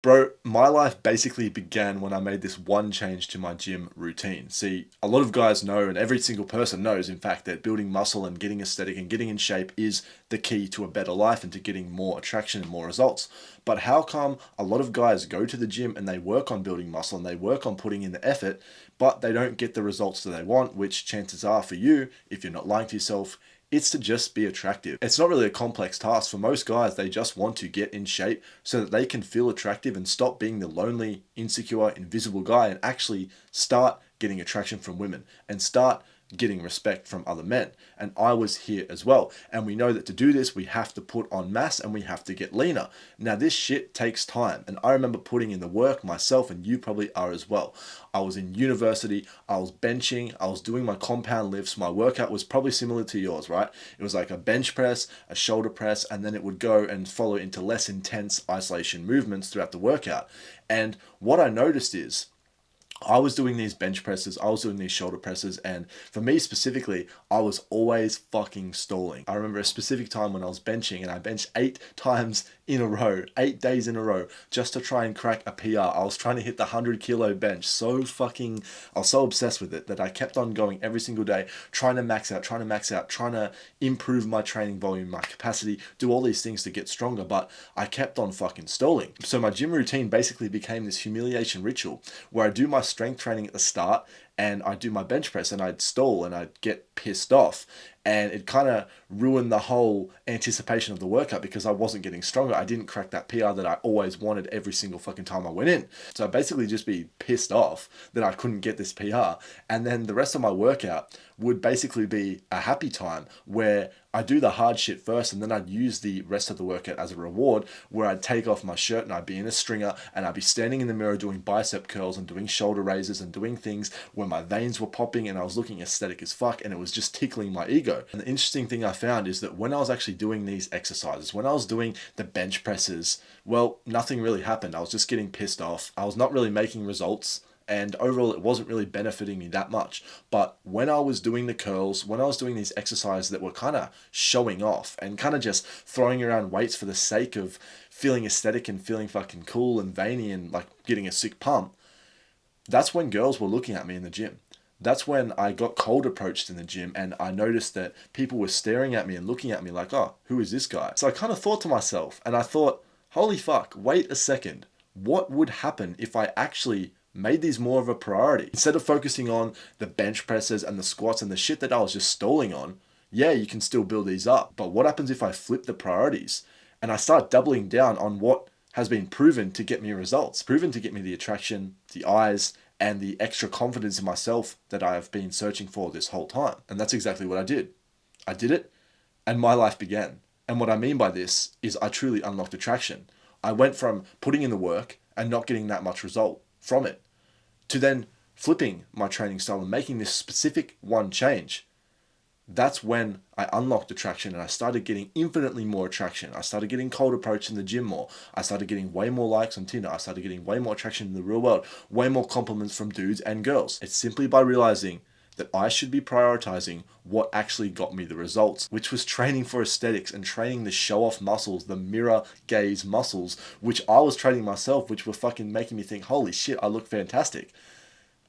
Bro, my life basically began when I made this one change to my gym routine. See, a lot of guys know, and every single person knows, in fact, that building muscle and getting aesthetic and getting in shape is the key to a better life and to getting more attraction and more results. But how come a lot of guys go to the gym and they work on building muscle and they work on putting in the effort, but they don't get the results that they want, which chances are for you, if you're not lying to yourself, it's to just be attractive. It's not really a complex task. For most guys, they just want to get in shape so that they can feel attractive and stop being the lonely, insecure, invisible guy and actually start getting attraction from women and start getting respect from other men. And I was here as well. And we know that to do this, we have to put on mass and we have to get leaner. Now, this shit takes time. And I remember putting in the work myself, and you probably are as well. I was in university, I was benching, I was doing my compound lifts. My workout was probably similar to yours, right? It was like a bench press, a shoulder press, and then it would go and follow into less intense isolation movements throughout the workout. And what I noticed is, I was doing these bench presses, I was doing these shoulder presses, and for me specifically, I was always fucking stalling. I remember a specific time when I was benching and I benched 8 times in a row, 8 days in a row, just to try and crack a PR. I was trying to hit the 100 kilo bench I was so obsessed with it that I kept on going every single day, trying to max out, trying to improve my training volume, my capacity, do all these things to get stronger, but I kept on fucking stalling. So my gym routine basically became this humiliation ritual where I do my strength training at the start and I'd do my bench press and I'd stall and I'd get pissed off. And it kind of ruined the whole anticipation of the workout because I wasn't getting stronger. I didn't crack that PR that I always wanted every single fucking time I went in. So I'd basically just be pissed off that I couldn't get this PR. And then the rest of my workout would basically be a happy time where I do the hard shit first and then I'd use the rest of the workout as a reward where I'd take off my shirt and I'd be in a stringer and I'd be standing in the mirror doing bicep curls and doing shoulder raises and doing things where my veins were popping and I was looking aesthetic as fuck and it was just tickling my ego. And the interesting thing I found is that when I was actually doing these exercises, when I was doing the bench presses, well, nothing really happened. I was just getting pissed off. I was not really making results. And overall, it wasn't really benefiting me that much. But when I was doing the curls, when I was doing these exercises that were kind of showing off and kind of just throwing around weights for the sake of feeling aesthetic and feeling fucking cool and veiny and like getting a sick pump, that's when girls were looking at me in the gym. That's when I got cold approached in the gym and I noticed that people were staring at me and looking at me like, oh, who is this guy? So I kind of thought to myself and I thought, holy fuck, wait a second. What would happen if I actually made these more of a priority? Instead of focusing on the bench presses and the squats and the shit that I was just stalling on, yeah, you can still build these up. But what happens if I flip the priorities and I start doubling down on what has been proven to get me results, proven to get me the attraction, the eyes, and the extra confidence in myself that I have been searching for this whole time? And that's exactly what I did. I did it, and my life began. And what I mean by this is I truly unlocked attraction. I went from putting in the work and not getting that much result from it to then flipping my training style and making this specific one change. That's when I unlocked attraction and I started getting infinitely more attraction. I started getting cold approach in the gym more. I started getting way more likes on Tinder. I started getting way more attraction in the real world, way more compliments from dudes and girls. It's simply by realizing that I should be prioritizing what actually got me the results, which was training for aesthetics and training the show off muscles, the mirror gaze muscles, which I was training myself, which were fucking making me think, holy shit, I look fantastic.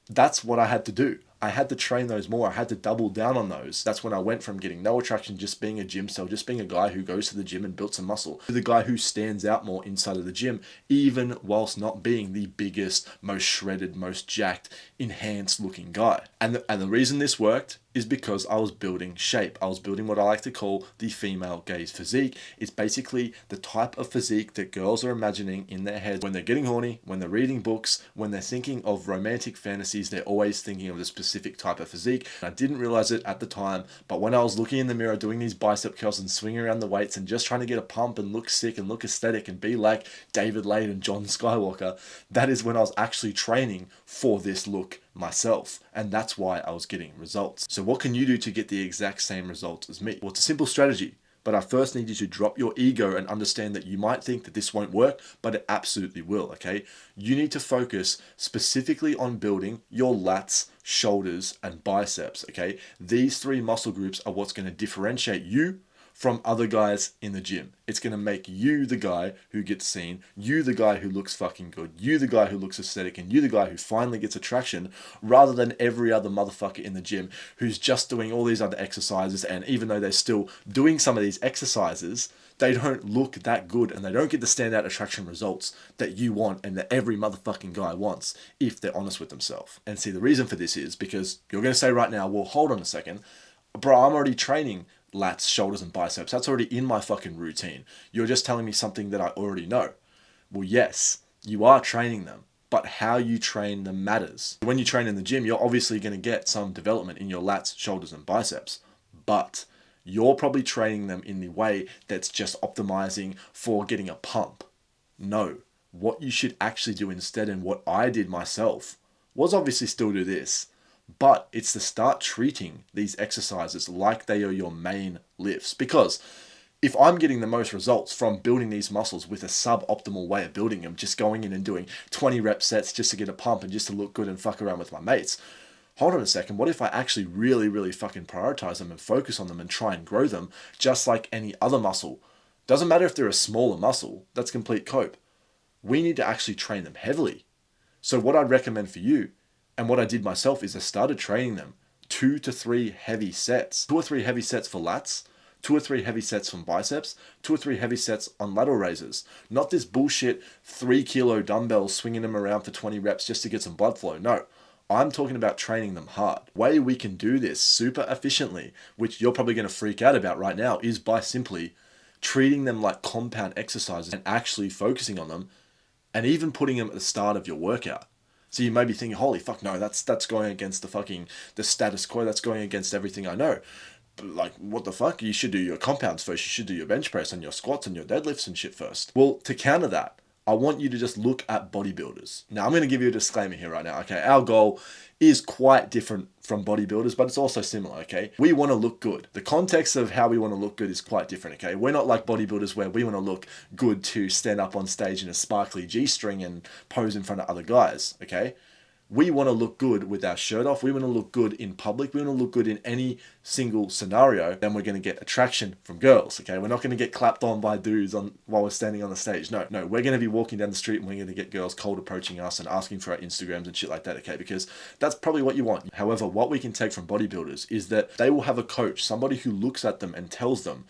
That's what I had to do. I had to train those more. I had to double down on those. That's when I went from getting no attraction, just being a gym cell, just being a guy who goes to the gym and builds some muscle, to the guy who stands out more inside of the gym, even whilst not being the biggest, most shredded, most jacked, enhanced looking guy. And the reason this worked is because I was building shape. I was building what I like to call the female gaze physique. It's basically the type of physique that girls are imagining in their heads when they're getting horny, when they're reading books, when they're thinking of romantic fantasies, they're always thinking of the specific type of physique. And I didn't realize it at the time, but when I was looking in the mirror doing these bicep curls and swinging around the weights and just trying to get a pump and look sick and look aesthetic and be like David Lade and John Skywalker, that is when I was actually training for this look myself, and that's why I was getting results. So what can you do to get the exact same results as me? Well, it's a simple strategy, but I first need you to drop your ego and understand that you might think that this won't work, but it absolutely will, okay? You need to focus specifically on building your lats, shoulders, and biceps, okay? These three muscle groups are what's going to differentiate you from other guys in the gym. It's going to make you the guy who gets seen, you the guy who looks fucking good, you the guy who looks aesthetic, and you the guy who finally gets attraction, rather than every other motherfucker in the gym who's just doing all these other exercises, and even though they're still doing some of these exercises, they don't look that good and they don't get the standout attraction results that you want and that every motherfucking guy wants if they're honest with themselves. And see, the reason for this is because you're going to say right now, well, hold on a second, bro, I'm already training lats, shoulders, and biceps. That's already in my fucking routine. You're just telling me something that I already know. Well, yes, you are training them, but how you train them matters. When you train in the gym, you're obviously going to get some development in your lats, shoulders, and biceps, but you're probably training them in the way that's just optimizing for getting a pump. No, what you should actually do instead, and what I did myself, was obviously still do this, but it's to start treating these exercises like they are your main lifts. Because if I'm getting the most results from building these muscles with a suboptimal way of building them, just going in and doing 20 rep sets just to get a pump and just to look good and fuck around with my mates, hold on a second, what if I actually really, really fucking prioritize them and focus on them and try and grow them just like any other muscle? Doesn't matter if they're a smaller muscle, that's complete cope. We need to actually train them heavily. So what I'd recommend for you, and what I did myself, is I started training them 2 to 3 heavy sets. 2 or 3 heavy sets for lats, 2 or 3 heavy sets from biceps, 2 or 3 heavy sets on lateral raises. Not this bullshit 3 kilo dumbbells swinging them around for 20 reps just to get some blood flow. No, I'm talking about training them hard. The way we can do this super efficiently, which you're probably going to freak out about right now, is by simply treating them like compound exercises and actually focusing on them, and even putting them at the start of your workout. So you may be thinking, holy fuck, no, that's going against the status quo. That's going against everything I know. But like, what the fuck? You should do your compounds first. You should do your bench press and your squats and your deadlifts and shit first. Well, to counter that, I want you to just look at bodybuilders. Now, I'm going to give you a disclaimer here right now. Okay, our goal is quite different from bodybuilders, but it's also similar, okay? We want to look good. The context of how we want to look good is quite different, okay? We're not like bodybuilders where we want to look good to stand up on stage in a sparkly G-string and pose in front of other guys, okay? We want to look good with our shirt off. We want to look good in public. We want to look good in any single scenario. Then we're going to get attraction from girls, okay? We're not going to get clapped on by dudes while we're standing on the stage. No, we're going to be walking down the street and we're going to get girls cold approaching us and asking for our Instagrams and shit like that, okay? Because that's probably what you want. However, what we can take from bodybuilders is that they will have a coach, somebody who looks at them and tells them,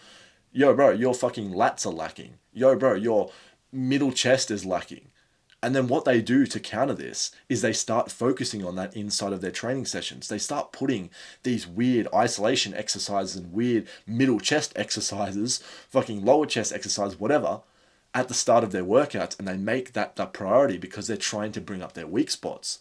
yo, bro, your fucking lats are lacking. Yo, bro, your middle chest is lacking. And then what they do to counter this is they start focusing on that inside of their training sessions. They start putting these weird isolation exercises and weird middle chest exercises, fucking lower chest exercises, whatever, at the start of their workouts. And they make that the priority because they're trying to bring up their weak spots.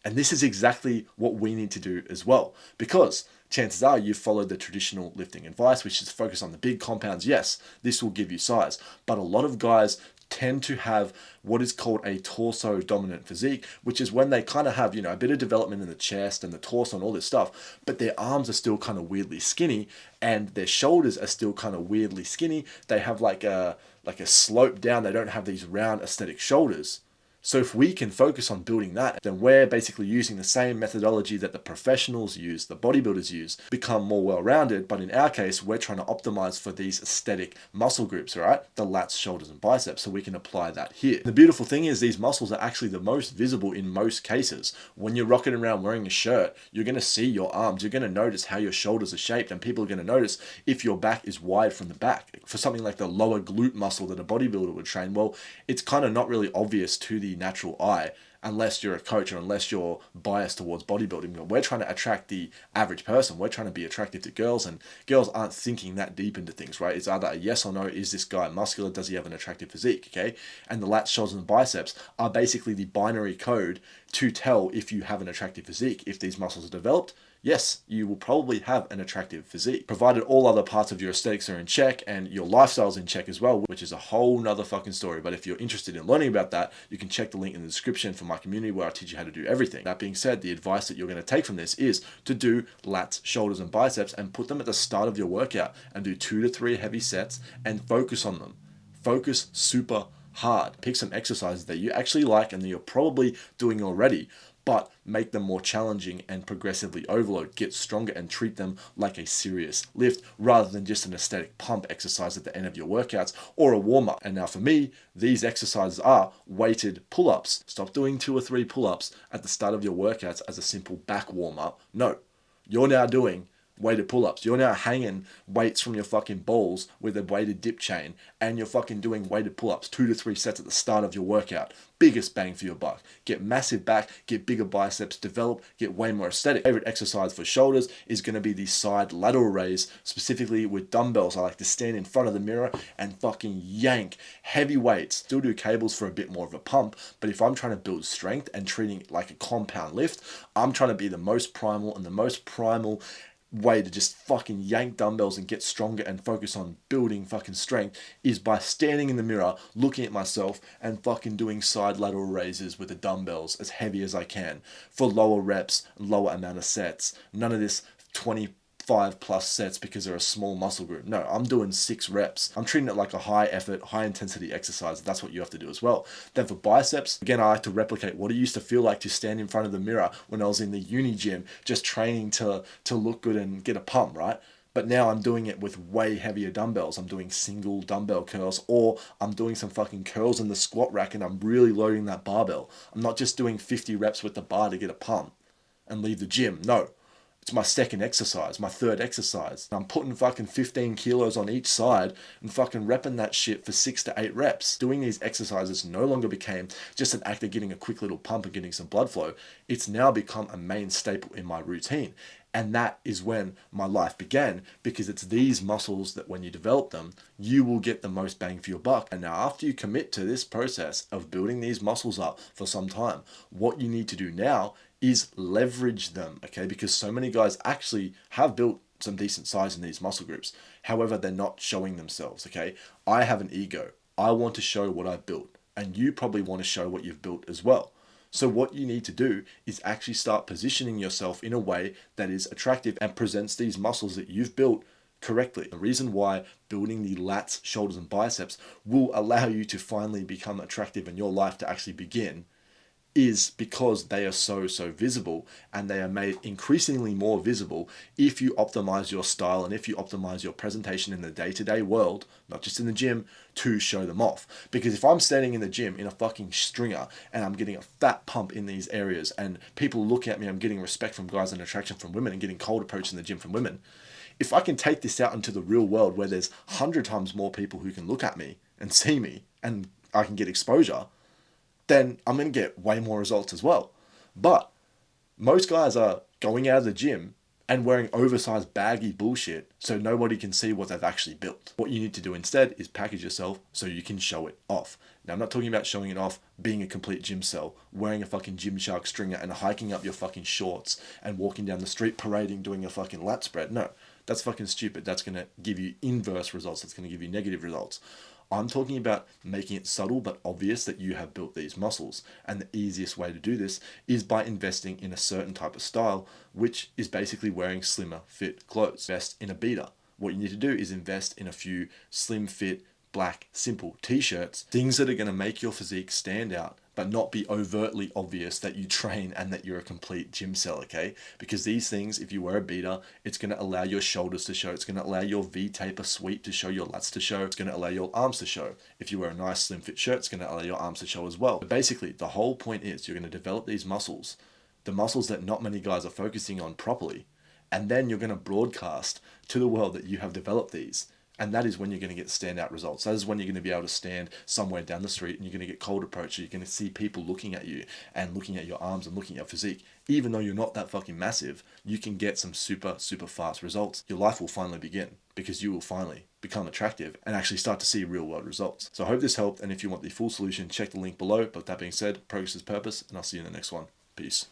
And this is exactly what we need to do as well. Because chances are you've followed the traditional lifting advice, which is focus on the big compounds. Yes, this will give you size. But a lot of guys tend to have what is called a torso dominant physique, which is when they kind of have, a bit of development in the chest and the torso and all this stuff, but their arms are still kind of weirdly skinny and their shoulders are still kind of weirdly skinny. They have like a slope down. They don't have these round aesthetic shoulders. So if we can focus on building that, then we're basically using the same methodology that the professionals use, the bodybuilders use, become more well-rounded. But in our case, we're trying to optimize for these aesthetic muscle groups, right? The lats, shoulders, and biceps, so we can apply that here. The beautiful thing is these muscles are actually the most visible in most cases. When you're rocking around wearing a shirt, you're going to see your arms. You're going to notice how your shoulders are shaped, and people are going to notice if your back is wide from the back. For something like the lower glute muscle that a bodybuilder would train, well, it's kind of not really obvious to the natural eye unless you're a coach or unless you're biased towards bodybuilding. We're trying to attract the average person. We're trying to be attractive to girls, and girls aren't thinking that deep into things, right? It's either a yes or no. Is this guy muscular? Does he have an attractive physique? Okay. And the lats, shoulders, and biceps are basically the binary code to tell if you have an attractive physique. If these muscles are developed, yes, you will probably have an attractive physique, provided all other parts of your aesthetics are in check and your lifestyle's in check as well, which is a whole nother fucking story. But if you're interested in learning about that, you can check the link in the description for my community where I teach you how to do everything. That being said, the advice that you're going to take from this is to do lats, shoulders, and biceps and put them at the start of your workout and do 2 to 3 heavy sets and focus on them. Focus super hard. Pick some exercises that you actually like and that you're probably doing already, but make them more challenging and progressively overload, get stronger and treat them like a serious lift rather than just an aesthetic pump exercise at the end of your workouts or a warm-up. And now for me, these exercises are weighted pull-ups. Stop doing 2 or 3 pull-ups at the start of your workouts as a simple back warm-up. No, you're now doing weighted pull-ups. You're now hanging weights from your fucking balls with a weighted dip chain, and you're fucking doing weighted pull-ups 2 to 3 sets at the start of your workout. Biggest bang for your buck. Get massive back, get bigger biceps, develop, get way more aesthetic. Favorite exercise for shoulders is going to be the side lateral raise, specifically with dumbbells. I like to stand in front of the mirror and fucking yank heavy weights. Still do cables for a bit more of a pump, but if I'm trying to build strength and treating it like a compound lift, I'm trying to be the most primal, and the most primal way to just fucking yank dumbbells and get stronger and focus on building fucking strength is by standing in the mirror, looking at myself and fucking doing side lateral raises with the dumbbells as heavy as I can for lower reps, lower amount of sets. None of this 25 plus sets because they're a small muscle group. No, I'm doing 6 reps. I'm treating it like a high effort, high intensity exercise. That's what you have to do as well. Then for biceps, again, I like to replicate what it used to feel like to stand in front of the mirror when I was in the uni gym, just training to look good and get a pump, right? But now I'm doing it with way heavier dumbbells. I'm doing single dumbbell curls, or I'm doing some fucking curls in the squat rack and I'm really loading that barbell. I'm not just doing 50 reps with the bar to get a pump and leave the gym. No, it's my second exercise, my third exercise. I'm putting fucking 15 kilos on each side and fucking repping that shit for 6 to 8 reps. Doing these exercises no longer became just an act of getting a quick little pump and getting some blood flow. It's now become a main staple in my routine. And that is when my life began, because it's these muscles that when you develop them, you will get the most bang for your buck. And now after you commit to this process of building these muscles up for some time, what you need to do now is leverage them, okay? Because so many guys actually have built some decent size in these muscle groups. However, they're not showing themselves, okay? I have an ego. I want to show what I've built, and you probably want to show what you've built as well. So what you need to do is actually start positioning yourself in a way that is attractive and presents these muscles that you've built correctly. The reason why building the lats, shoulders, and biceps will allow you to finally become attractive in your life to actually begin is because they are so visible, and they are made increasingly more visible if you optimize your style and if you optimize your presentation in the day-to-day world, not just in the gym, to show them off. Because if I'm standing in the gym in a fucking stringer and I'm getting a fat pump in these areas and people look at me, I'm getting respect from guys and attraction from women and getting cold approach in the gym from women. If I can take this out into the real world where there's 100 times more people who can look at me and see me and I can get exposure, then I'm going to get way more results as well. But most guys are going out of the gym and wearing oversized baggy bullshit so nobody can see what they've actually built. What you need to do instead is package yourself so you can show it off. Now, I'm not talking about showing it off being a complete gym cell, wearing a fucking Gymshark stringer and hiking up your fucking shorts and walking down the street parading doing a fucking lat spread. No, that's fucking stupid. That's going to give you inverse results. That's going to give you negative results. I'm talking about making it subtle but obvious that you have built these muscles. And the easiest way to do this is by investing in a certain type of style, which is basically wearing slimmer fit clothes. Invest in a beater. What you need to do is invest in a few slim fit, black, simple t-shirts, things that are going to make your physique stand out, but not be overtly obvious that you train and that you're a complete gym cell, okay? Because these things, if you wear a beater, it's going to allow your shoulders to show. It's going to allow your V-taper sweep to show, your lats to show. It's going to allow your arms to show. If you wear a nice slim fit shirt, it's going to allow your arms to show as well. But basically, the whole point is you're going to develop these muscles, the muscles that not many guys are focusing on properly, and then you're going to broadcast to the world that you have developed these. And that is when you're going to get standout results. That is when you're going to be able to stand somewhere down the street and you're going to get cold approach. You're going to see people looking at you and looking at your arms and looking at your physique. Even though you're not that fucking massive, you can get some super fast results. Your life will finally begin because you will finally become attractive and actually start to see real world results. So I hope this helped. And if you want the full solution, check the link below. But that being said, progress is purpose, and I'll see you in the next one. Peace.